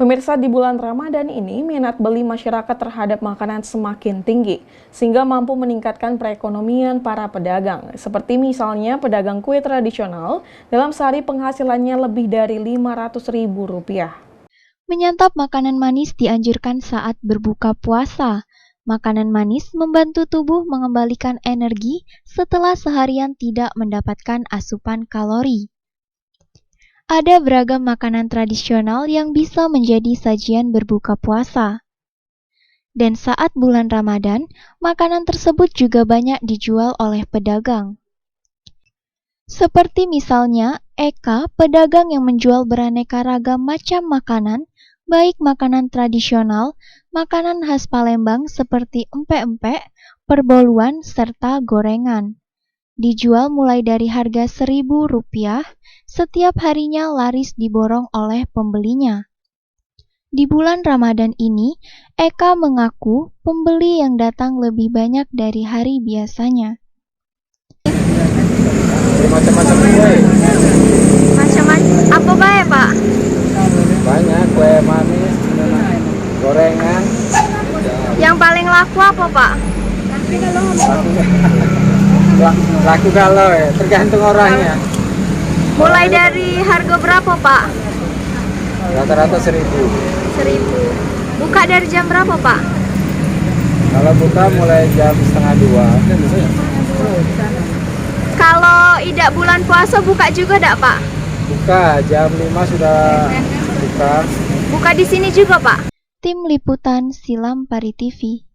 Pemirsa, di bulan Ramadan ini, minat beli masyarakat terhadap makanan semakin tinggi, sehingga mampu meningkatkan perekonomian para pedagang. Seperti misalnya pedagang kue tradisional, dalam sehari penghasilannya lebih dari Rp500.000. Menyantap makanan manis dianjurkan saat berbuka puasa. Makanan manis membantu tubuh mengembalikan energi setelah seharian tidak mendapatkan asupan kalori. Ada beragam makanan tradisional yang bisa menjadi sajian berbuka puasa. Dan saat bulan Ramadan, makanan tersebut juga banyak dijual oleh pedagang. Seperti misalnya Eka, pedagang yang menjual beraneka ragam macam makanan, baik makanan tradisional, makanan khas Palembang seperti empek-empek, perboluan, serta gorengan. Dijual mulai dari harga Rp1.000, setiap harinya laris diborong oleh pembelinya. Di bulan Ramadan ini, Eka mengaku pembeli yang datang lebih banyak dari hari biasanya. Macam-macam kue. Macam-macam apa baik, Pak? Banyak kue manis, gorengan. Yang paling laku apa, Pak? Laku galau ya, tergantung orangnya. Mulai dari harga berapa, Pak? Rata-rata 1.000. 1.000. Buka dari jam berapa, Pak? Kalau buka mulai jam 1:30. Kalau tidak bulan puasa buka juga enggak, Pak? Buka jam 5 sudah buka. Buka di sini juga, Pak? Tim Liputan Silam Pari TV.